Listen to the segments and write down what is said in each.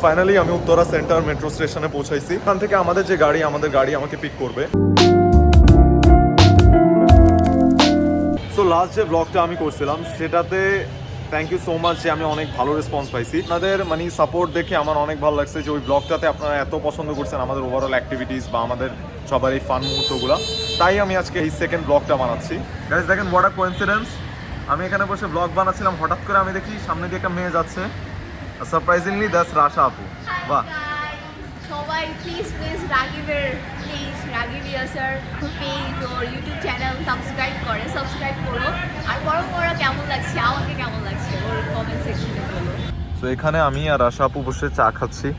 Finally আমি Uttara centre metro স্টেশনে পৌঁছাইছি। এখান থেকে আমাদের গাড়ি আমাকে পিক করবে। সো লাস্ট যে ব্লগটা আমি করছিলাম সেটাতে থ্যাংক ইউ সো মাচ, যে আমি অনেক ভালো রেসপন্স পাইছি। আপনাদের মানে সাপোর্ট দেখে আমার অনেক ভালো লাগছে যে ওই ব্লগটাতে আপনারা এত পছন্দ করছেন আমাদের ওভারঅল অ্যাক্টিভিটিস বা আমাদের সবার এই ফান মুহূর্তগুলো। তাই আমি আজকে এই সেকেন্ড ব্লগটা বানাচ্ছি। গাইস দেখেন হোয়াট আ কোইন্সিডেন্স, আমি এখানে বসে ব্লগ বানাচ্ছিলাম, হঠাৎ করে আমি দেখি সামনে দিয়ে একটা মেয়ে যাচ্ছে। সারপ্রাইজিংলি দ্যাটস রাশা আপু। বাহ, সবাই প্লিজ রাগিব ইয়াসার পেজ ওর ইউটিউব চ্যানেল সাবস্ক্রাইব করো। আর বড় কেমন লাগছে, আমাকে কেমন লাগছে ওর কমেন্ট সেকশনে বলো। তো এখানে আমি আর রাশা আপু বসে চা খাচ্ছি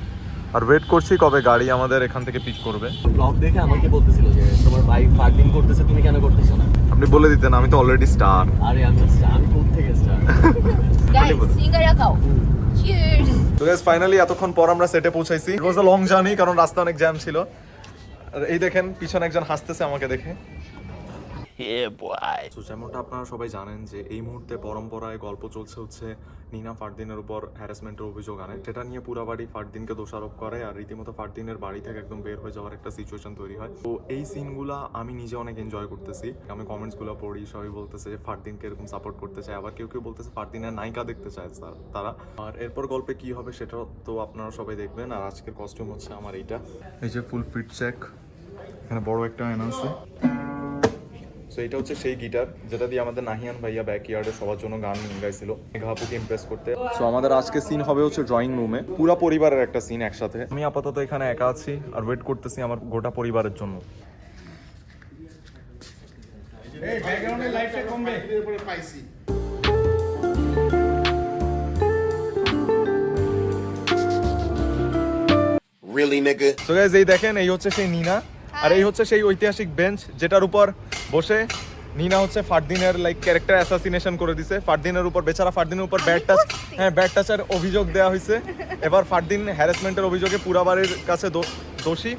আর ওয়েট করছি কবে গাড়ি আমাদের এখান থেকে পিক করবে। ব্লগ দেখে আমাকে বলতেছিল যে তোমার ভাই ফার্ডিং করতেছে, তুমি কেন করতেছো না? আপনি বলে দিতেন, আমি তো অলরেডি স্টার। আরে আমি কোথা থেকে স্টার? গাইস সিঙ্গারা খাও। চিয়ার্স। তো গাইস ফাইনালি এতক্ষণ পর আমরা সেটে পৌঁছাইছি। ইট ওয়াজ আ লং জার্নি, কারণ রাস্তা অনেক জ্যাম ছিল। আর এই দেখেন পিছনে একজন হাসতেছে আমাকে দেখে। তো যেমনটা আপনারা সবাই জানেন যে এই মুহূর্তে পরম্পরায় গল্প চলছে হচ্ছে নিনা ফারদিনের উপর হ্যারাসমেন্টের অভিযোগ আনে। সেটা নিয়ে পুরো বাড়ি ফারদিনকে দোষারোপ করে আর রীতিমতো ফারদিনের বাড়ি থেকে একদম বের হয়ে যাওয়ার একটা সিচুয়েশন তৈরি হয়। তো এই সিনগুলা আমি নিজে অনেক এনজয় করতেছি। আমি কমেন্টসগুলো পড়ি, সবাই বলতেছে যে ফারদিনকে এরকম সাপোর্ট করতে চায়, আবার কেউ কেউ বলতেছে ফারদিনের নায়িকা দেখতে চায় তারা। আর এরপর গল্পে কি হবে সেটা তো আপনারা সবাই দেখবেন। আর আজকের কস্টিউম হচ্ছে আমার এইটা, এই যে ফুল ফিট চেক, এখানে বড় একটা আয়না আছে। সো এটা হচ্ছে সেই গিটার যেটা দিয়ে আমাদের নাহিয়ান ভাইয়া ব্যাকইয়ার্ডে সবার জন্য গান গাইছিল মেঘাপুকে ইমপ্রেস করতে। সো আমাদের আজকে সিন হবে হচ্ছে ড্রয়িং রুমে, পুরো পরিবারের একটা সিন একসাথে। আমি আপাতত এখানে একা আছি আর ওয়েট করতেছি আমার গোটা পরিবারের জন্য। এই ব্যাকগ্রাউন্ডের লাইটটা কমবে এর উপরে পাইছি। Really, nigga? সো গাইস এই দেখেন, এই হচ্ছে সেই নিনা আর এই হচ্ছে সেই ঐতিহাসিক বেঞ্চ যেটার উপর বসে নিনা হচ্ছে ফারদিনের ক্যারেক্টার অ্যাসাসিনেশন করে দিছে। ফারদিনের উপর, বেচারা ফারদিনের উপর ব্যাড টাচের অভিযোগ দেওয়া হয়েছে। এবার ফারদিন হ্যারাসমেন্টের অভিযোগে পুরা বাড়ির কাছে দোষী।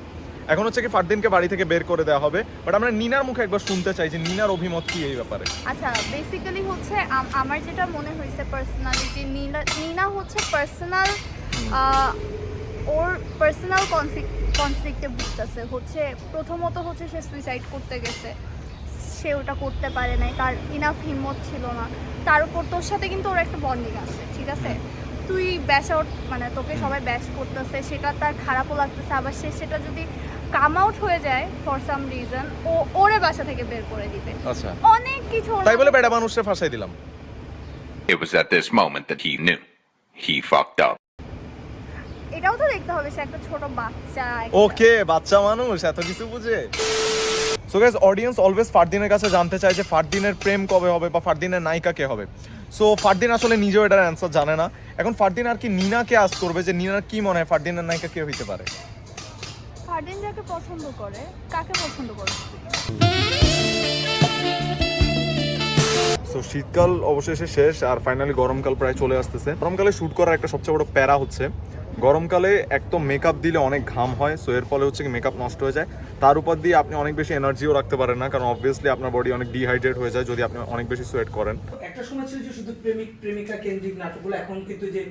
এখন হচ্ছে কি ফারদিনকে বাড়ি থেকে বের করে দেওয়া হবে। বাট আমরা নিনার মুখে একবার শুনতে চাই যে নিনার অভিমত কি এই ব্যাপারে। আচ্ছা, বেসিক্যালি হচ্ছে আমার যেটা মনে হয়েছে পার্সোনালি, যে নিনা হচ্ছে ওর পার্সোনাল কনফ্লিক্টে ভুগতেছে। হচ্ছে প্রথমত হচ্ছে সে সুইসাইড করতে গেছে, সে ওটা করতে পারে নাই, তার ইনাফ হিম্মত ছিল না। তার উপর তোর সাথে কিন্তু ওর একটা বন্ডিং আছে, ঠিক আছে? তুই ব্যাশ আউট, মানে তোকে সবাই ব্যাশ করতেছে, সেটা তার খারাপও লাগতেছে। আবার সে সেটা যদি কাম আউট হয়ে যায় ফর সাম রিজন, ওরে বাসা থেকে বের করে দিবে। আচ্ছা, অনেক কিছু। তাই বলে বেটা মানুষকে ফাঁসাই দিলাম। It was at this moment that he knew he fucked up. এটাও তো দেখতে হবে, সে একটা ছোট বাচ্চা। ওকে, বাচ্চা মানুষ এত কিছু বুঝে। সো গাইস, অডিয়েন্স অলওয়েজ ফারদিনের কাছে জানতে চায় যে ফারদিনের প্রেম কবে হবে বা ফারদিনের নায়িকা কে হবে। সো ফারদিন আসলে নিজেও এটার অ্যান্সার জানে না। এখন ফারদিন আর কি নিনাকে আস্ক করবে যে নিনার কি মনে হয় ফারদিনের নায়িকা কে হইতে পারে। ফারদিন যাকে পছন্দ করে, কাকে পছন্দ করে? সো শীতকাল অবশেষে শেষ আর ফাইনালি গরমকাল প্রায় চলে আসতেছে। গরমকালে শুট করার একটা সবচেয়ে বড় প্যারা হচ্ছে গরমকালে একদম মেকআপ দিলে অনেক ঘাম হয়। সো এর ফলে হচ্ছে কি মেকআপ নষ্ট হয়ে যায়। তার উপর দিয়ে আপনি অনেক বেশি এনার্জিও রাখতে পারেন না, কারণ অবভিয়াসলি আপনার বডি অনেক ডিহাইড্রেট হয়ে যায় যদি আপনি অনেক বেশি সোয়েট করেন। একটা সময় ছিল যে শুধু প্রেমিক প্রেমিকা কেন্দ্রিক নাটকগুলো, এখন কিন্তু যে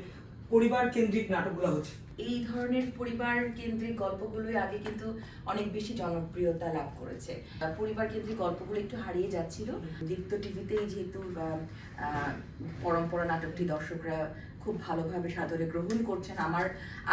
পরিবার কেন্দ্রিক নাটকগুলো হচ্ছে। এই ধরনের পরিবার কেন্দ্রিক গল্পগুলোই আগে কিন্তু অনেক বেশি জনপ্রিয়তা লাভ করেছে। পরিবার কেন্দ্রিক গল্পগুলো একটু হারিয়ে যাচ্ছিল। দীপ্ত টিভিতেই যেহেতু পরম্পরা নাটকটি দর্শকরা খুব ভালোভাবে সাদরে গ্রহণ করছেন,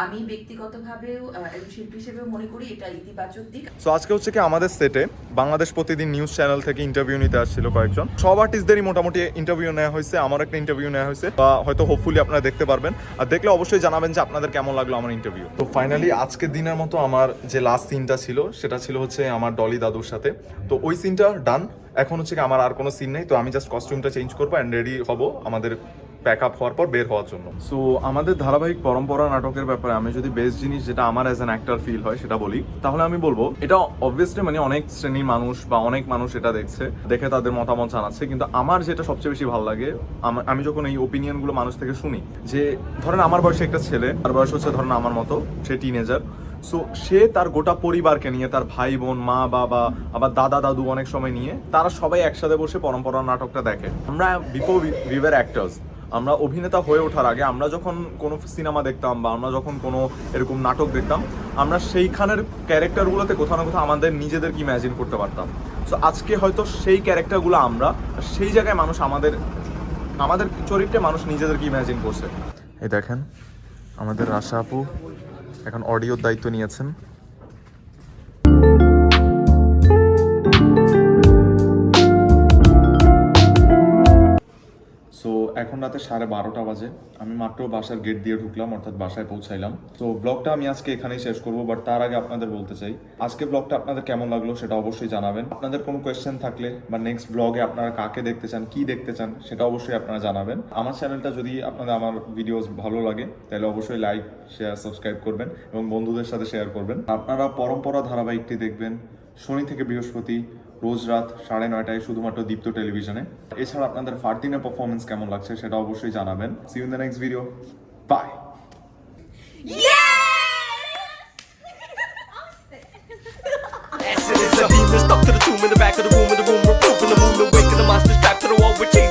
আমি ব্যক্তিগতভাবেও একজন শিল্পী হিসেবেও মনে করি এটা ইতিবাচক দিক। সো আজকে হচ্ছে কি আমাদের সেটে বাংলাদেশ প্রতিদিন নিউজ চ্যানেল থেকে ইন্টারভিউ নিতে আসছিল কয়েকজন। সব আর্টিস্টদেরই মোটামুটি ইন্টারভিউ নেওয়া হয়েছে, আমার একটা ইন্টারভিউ নেওয়া হয়েছে, বা হয়তো হোপফুলি আপনারা দেখতে পারবেন। আর দেখলে অবশ্যই জানাবেন যে আপনাদের কেমন লাগলো আমার ইন্টারভিউ। তো ফাইনালি আজকের দিনের মতো আমার যে লাস্ট সিনটা ছিল সেটা ছিল হচ্ছে আমার ডলি দাদুর সাথে। তো ওই সিনটা ডান। এখন হচ্ছে কি আমার আর কোনো সিন নেই। তো আমি জাস্ট কস্টিউমটা চেঞ্জ করবো অ্যান্ড রেডি হব আমাদের প্যাক আপ হওয়ার পর বের হওয়ার জন্য। সো আমাদের ধারাবাহিক পরম্পরা নাটকের ব্যাপারে আমি যদি বেস্ট জিনিস যেটা আমার অ্যাজ অ্যান অ্যাক্টর ফিল হয় সেটা বলি, তাহলে আমি বলবো এটা অবভিয়াসলি মানে অনেক শ্রেণীর মানুষ বা অনেক মানুষ এটা দেখছে, দেখে তাদের মতামত জানাচ্ছে। কিন্তু আমার যেটা সবচেয়ে বেশি ভালো লাগে, আমি যখন এই ওপিনিয়নগুলো মানুষ থেকে শুনি, যে ধরেন আমার বয়সে একটা ছেলে, তার বয়স হচ্ছে ধরেন আমার মতো, সে টিনেজার। সো সে তার গোটা পরিবারকে নিয়ে, তার ভাই বোন, মা বাবা, আবার দাদা দাদু অনেক সময় নিয়ে, তারা সবাই একসাথে বসে পরম্পরা নাটকটা দেখে। আমরা বিফোর উই ওয়্যার অ্যাক্টর্স, আমরা অভিনেতা হয়ে ওঠার আগে আমরা যখন কোনো সিনেমা দেখতাম বা আমরা যখন কোনো এরকম নাটক দেখতাম, আমরা সেইখানের ক্যারেক্টারগুলোতে কোথাও না কোথাও আমাদের নিজেদেরকে ইম্যাজিন করতে পারতাম। সো আজকে হয়তো সেই ক্যারেক্টারগুলো আমরা, সেই জায়গায় মানুষ আমাদের চরিত্রে মানুষ নিজেদেরকে ইম্যাজিন করছে। এই দেখেন আমাদের রাশা আপু এখন অডিওর দায়িত্ব নিয়েছেন। সো এখন রাতে 12:30 বাজে, আমি মাত্র বাসার গেট দিয়ে ঢুকলাম, অর্থাৎ বাসায় পৌঁছাইলাম। তো ব্লগটা আমি আজকে এখানেই শেষ করবো, বাট তার আগে আপনাদের বলতে চাই আজকে ব্লগটা আপনাদের কেমন লাগলো সেটা অবশ্যই জানাবেন। আপনাদের কোনো কোয়েশ্চেন থাকলে বা নেক্সট ব্লগে আপনারা কাকে দেখতে চান, কি দেখতে চান, সেটা অবশ্যই আপনারা জানাবেন। আমার চ্যানেলটা যদি আপনাদের আমার ভিডিওস ভালো লাগে তাহলে অবশ্যই লাইক, শেয়ার, সাবস্ক্রাইব করবেন এবং বন্ধুদের সাথে শেয়ার করবেন। আপনারা পরম্পরা ধারাবাহিকটি দেখবেন শনি থেকে বৃহস্পতি রোজ রাত 9:30টায় শুধুমাত্র দীপ্ত টেলিভিশনে। এছাড়া আপনাদের ফারদিনের পারফরমেন্স কেমন লাগছে সেটা অবশ্যই জানাবেন। See you in the next video, bye. Acid is a demon stuck to the tomb in the back of the room, in the room, we're proving the movement, waking the monster strapped to the wall with chains.